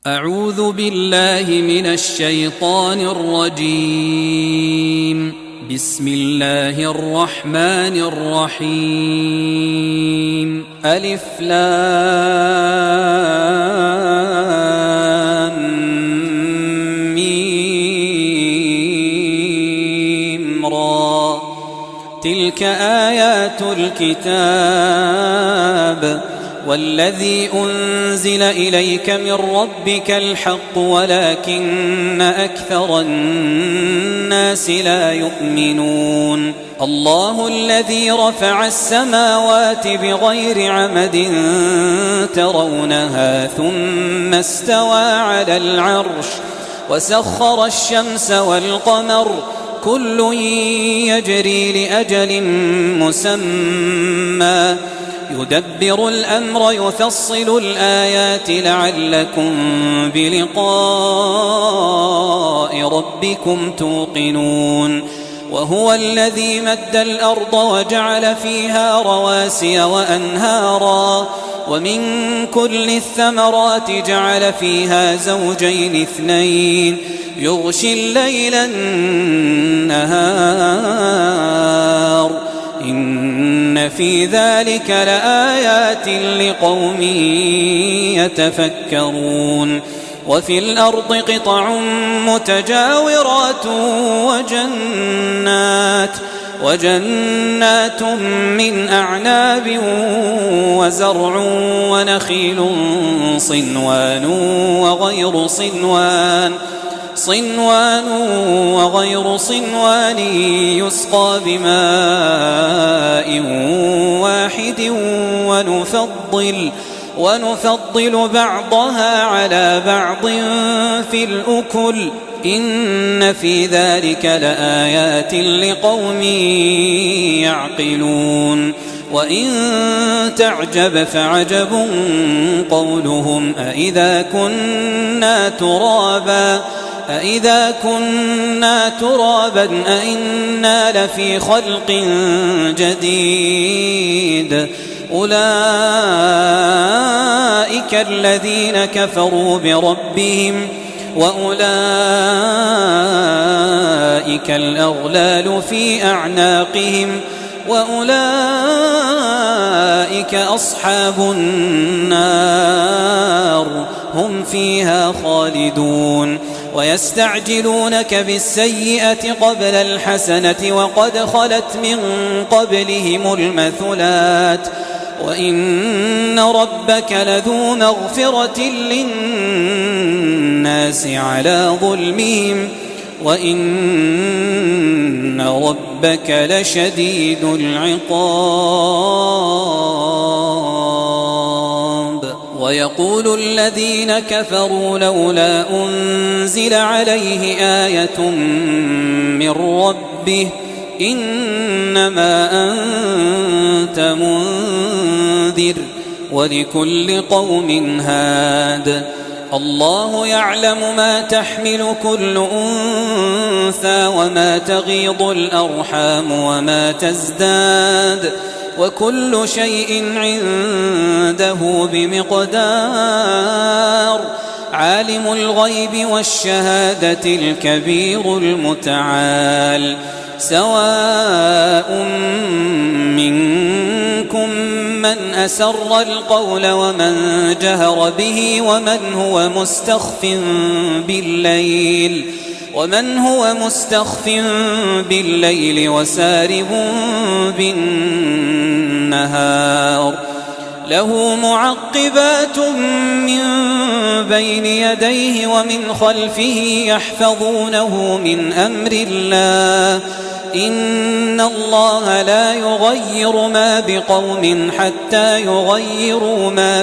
أعوذ بالله من الشيطان الرجيم. بسم الله الرحمن الرحيم. ألف لام ميم را، تلك آيات الكتاب والذي أنزل إليك من ربك الحق ولكن أكثر الناس لا يؤمنون. الله الذي رفع السماوات بغير عمد ترونها ثم استوى على العرش وسخر الشمس والقمر كل يجري لأجل مسمى يدبر الأمر يفصل الآيات لعلكم بلقاء ربكم توقنون. وهو الذي مد الأرض وجعل فيها رواسي وأنهارا ومن كل الثمرات جعل فيها زوجين اثنين يغشي الليل النهار إن في ذلك لآيات لقوم يتفكرون. وفي الأرض قطع متجاورات وجنات من أعناب وزرع ونخيل صنوان وغير صنوان يسقى بماء واحد ونفضل بعضها على بعض في الأكل إن في ذلك لآيات لقوم يعقلون. وإن تعجب فعجب قولهم أإذا كنا ترابا أإنا لفي خلق جديد أولئك الذين كفروا بربهم وأولئك الأغلال في أعناقهم وأولئك أصحاب النار هم فيها خالدون. ويستعجلونك بالسيئة قبل الحسنة وقد خلت من قبلهم المثلات وإن ربك لذو مغفرة للناس على ظلمهم وإن ربك لشديد العقاب. ويقول الذين كفروا لولا أنزل عليه آية من ربه إنما أنت منذر ولكل قوم هاد. الله يعلم ما تحمل كل أنثى وما تغيض الأرحام وما تزداد وكل شيء عنده بمقدار. عالم الغيب والشهادة الكبير المتعال. سواء منكم من أسر القول ومن جهر به ومن هو مستخف بالليل وسارب بالنهار. له معقبات من بين يديه ومن خلفه يحفظونه من أمر الله إن الله لا يغير ما بقوم حتى يغيروا ما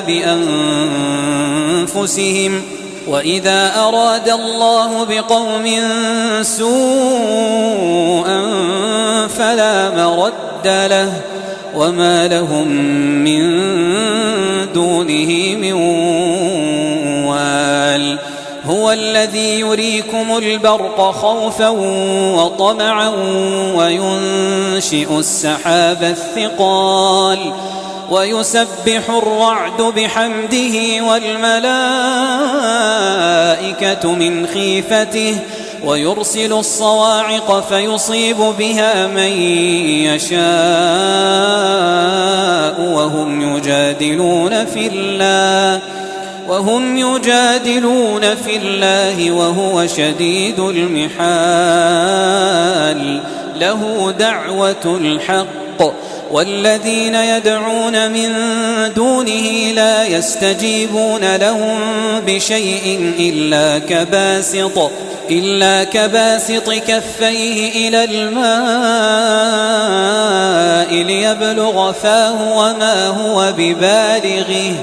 بأنفسهم وإذا أراد الله بقوم سوءا فلا مرد له وما لهم من دونه من وال. هو الذي يريكم البرق خوفا وطمعا وينشئ السحاب الثقال ويسبح الرعد بحمده والملائكة الملائكة من خيفته ويرسل الصواعق فيصيب بها من يشاء وهم يجادلون في الله وهو شديد المحال. له دعوة الحق والذين يدعون من دونه لا يستجيبون لهم بشيء إلا كباسط كفيه إلى الماء ليبلغ فاه وما هو ببالغه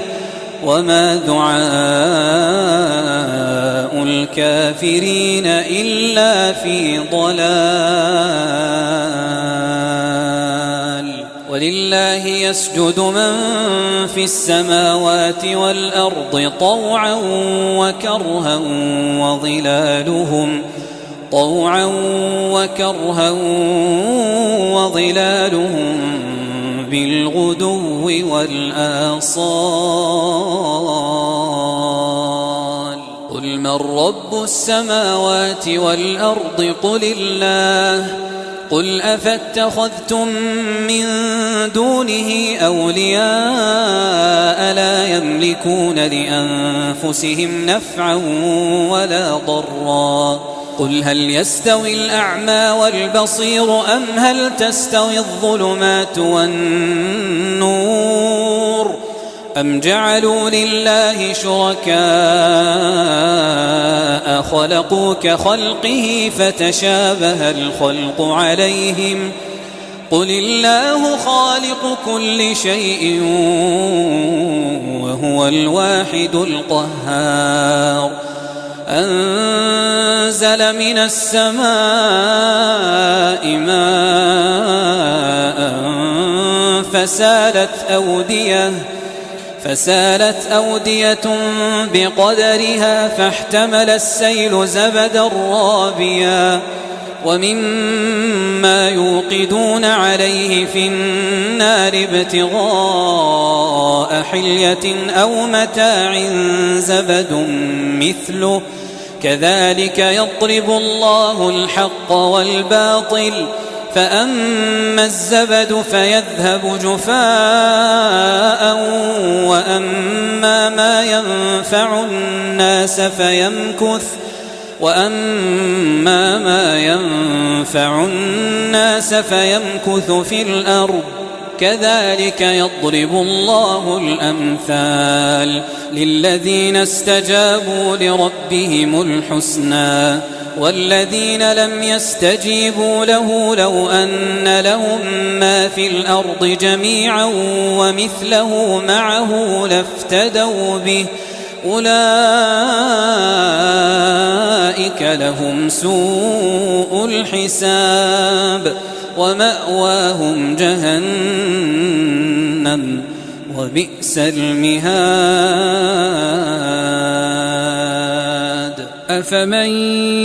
وما دعاء الكافرين إلا في ضلال. ولله يسجد من في السماوات والأرض طوعا وكرها وظلالهم بالغدو والآصال. قل من رب السماوات والأرض قل الله. قل أفاتخذتم من دونه أولياء لا يملكون لأنفسهم نفعا ولا ضرا. قل هل يستوي الأعمى والبصير أم هل تستوي الظلمات والنور أم جعلوا لله شركاء خلقوا كخلقه فتشابه الخلق عليهم. قل الله خالق كل شيء وهو الواحد القهار. أنزل من السماء ماء فسالت أودية بقدرها فاحتمل السيل زبدا رابيا ومما يوقدون عليه في النار ابتغاء حلية أو متاع زبد مثله كذلك يضرب الله الحق والباطل فأما الزبد فيذهب جفاء وأما ما ينفع الناس فيمكث في الأرض كذلك يضرب الله الأمثال للذين استجابوا لربهم الحسنى والذين لم يستجيبوا له لو أن لهم ما في الأرض جميعا ومثله معه لافتدوا به أولئك لهم سوء الحساب ومأواهم جهنم وبئس المهاد. أفمن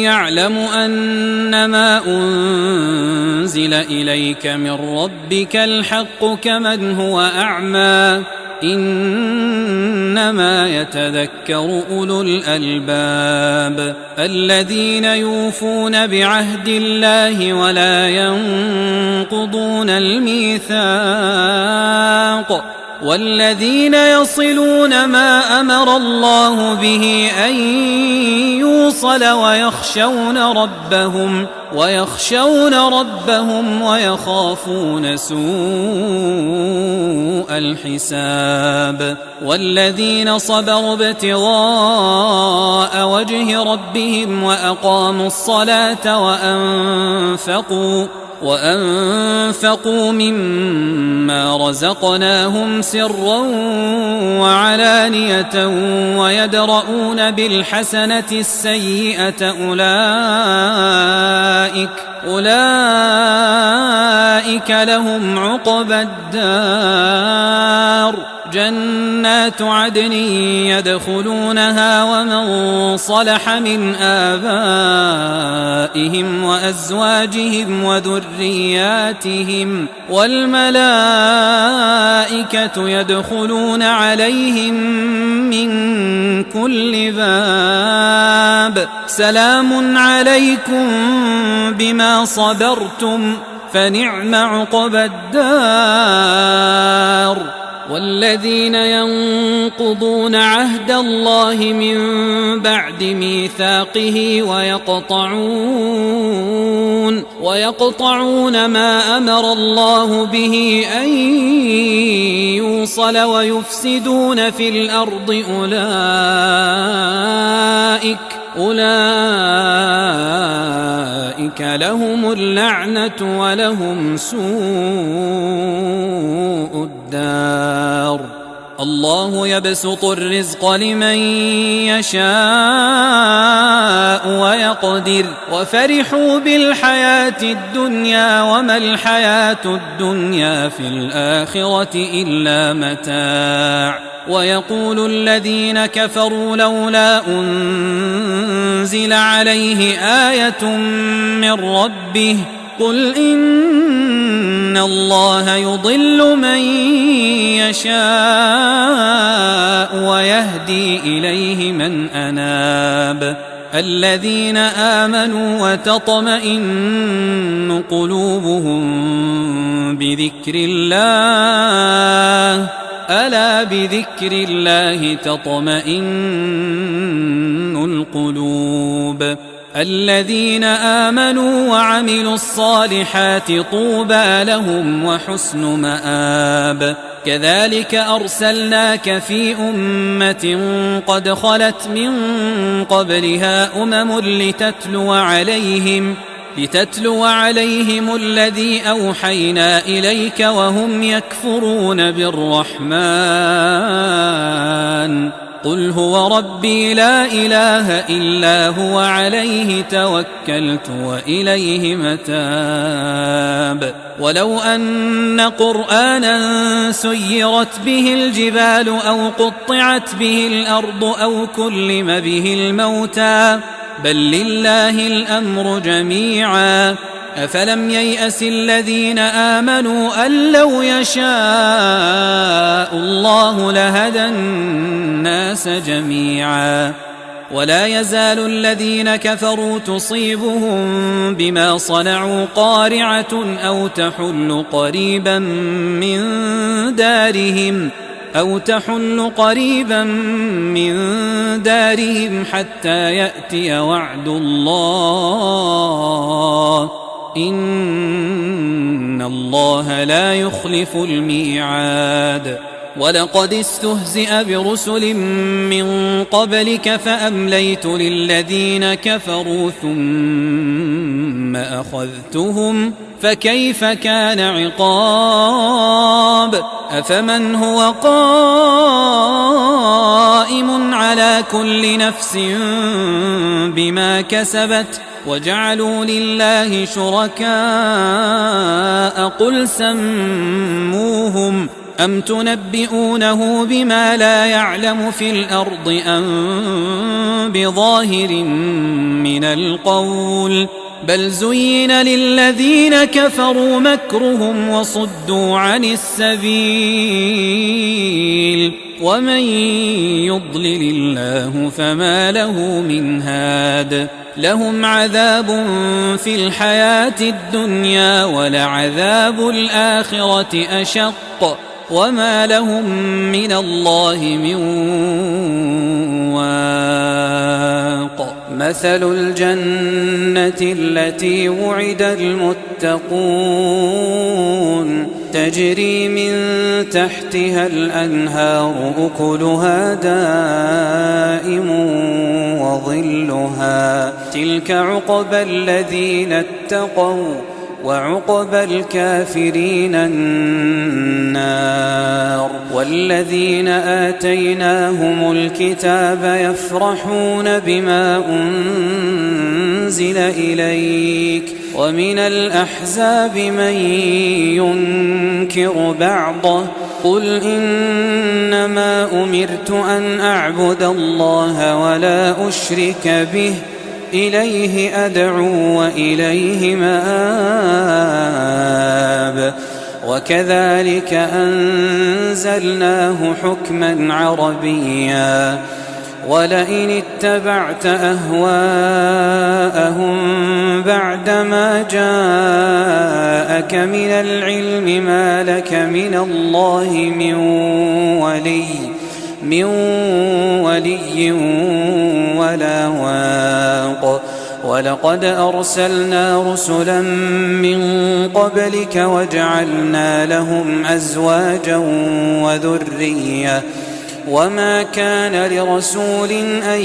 يعلم أنما أنزل إليك من ربك الحق كمن هو أعمى إنما يتذكر أولو الألباب الذين يوفون بعهد الله ولا ينقضون الميثاق والذين يصلون ما أمر الله به أن يوصل ويخشون ربهم ويخافون سوء الحساب والذين صبروا ابتغاء وجه ربهم وأقاموا الصلاة وأنفقوا مما رزقناهم سرا وعلانية ويدرؤون بالحسنة السيئة أولئك لهم عقبى الدار جنات عدن يدخلونها ومن صلح من آبائهم وأزواجهم وذرياتهم والملائكة يدخلون عليهم من كل باب سلام عليكم بما صبرتم فنعم عقبى الدار والذين ينقضون عهد الله من بعد ميثاقه ويقطعون ما أمر الله به أن يوصل ويفسدون في الأرض أولئك لهم اللعنة ولهم سوء الدار الله يبسط الرزق لمن يشاء ويقدر وفرحوا بالحياة الدنيا وما الحياة الدنيا في الآخرة إلا متاع ويقول الذين كفروا لولا أنزل عليه آية من ربه قل إن الله يضل من يشاء ويهدي إليه من أناب الذين آمنوا وتطمئن قلوبهم بذكر الله ألا بذكر الله تطمئن القلوب الذين آمنوا وعملوا الصالحات طوبى لهم وحسن مآب كذلك أرسلناك في أمة قد خلت من قبلها أمم لتتلو عليهم الذي أوحينا إليك وهم يكفرون بالرحمن قل هو ربي لا إله إلا هو عليه توكلت وإليه متاب ولو أن قرآنا سيرت به الجبال أو قطعت به الأرض أو كلم به الموتى بل لله الأمر جميعا أفلم ييأس الذين آمنوا أن لو يشاء الله لهدى الناس جميعا ولا يزال الذين كفروا تصيبهم بما صنعوا قارعة أو تحل قريبا من دارهم حتى يأتي وعد الله إن الله لا يخلف الميعاد ولقد استهزئ برسل من قبلك فأمليت للذين كفروا ثم أخذتهم فكيف كان عقاب أفمن هو قائم على كل نفس بما كسبت وجعلوا لله شركاء قل سموهم أم تنبئونه بما لا يعلم في الأرض أم بظاهر من القول بل زين للذين كفروا مكرهم وصدوا عن السبيل ومن يضلل الله فما له من هاد لهم عذاب في الحياة الدنيا ولعذاب الآخرة أشق وما لهم من الله من واق مثل الجنة التي وعد المتقون تجري من تحتها الأنهار أكلها دائم وظلها تلك عقبى الذين اتقوا وعقبى الكافرين النار والذين آتيناهم الكتاب يفرحون بما أنزل إليك ومن الأحزاب من ينكر بعضه قل إنما أمرت أن أعبد الله ولا أشرك به إليه أدعو وإليه مآب وكذلك أنزلناه حكما عربيا ولئن اتبعت أهواءهم بعدما جاءك من العلم ما لك من الله من ولي ولا واق. ولقد أرسلنا رسلا من قبلك وجعلنا لهم أزواجا وذرية وما كان لرسول أن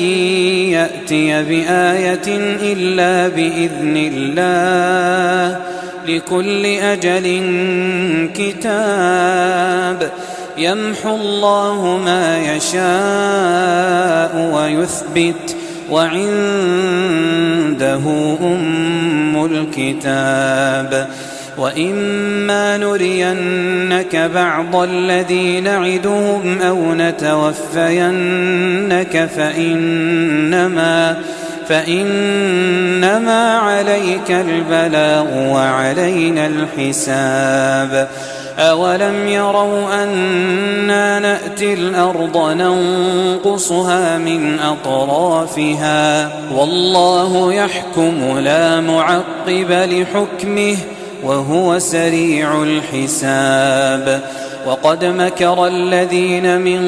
يأتي بآية إلا بإذن الله لكل أجل كتاب يمحو الله ما يشاء ويثبت وعنده أم الكتاب. وإما نرينك بعض الذي نعدهم أو نتوفينك فإنما عليك البلاغ وعلينا الحساب. أولم يروا أنا نأتي الأرض ننقصها من أطرافها والله يحكم لا معقب لحكمه وهو سريع الحساب. وقد مكر الذين من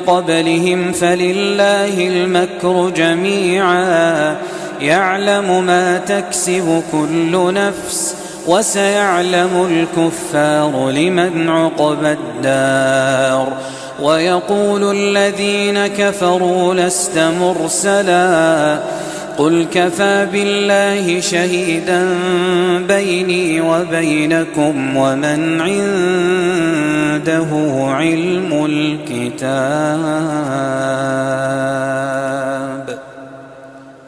قبلهم فلله المكر جميعا يعلم ما تكسب كل نفس وسيعلم الكفار لمن عقبى الدار. ويقول الذين كفروا لست مرسلا قل كفى بالله شهيدا بيني وبينكم ومن عنده علم الكتاب.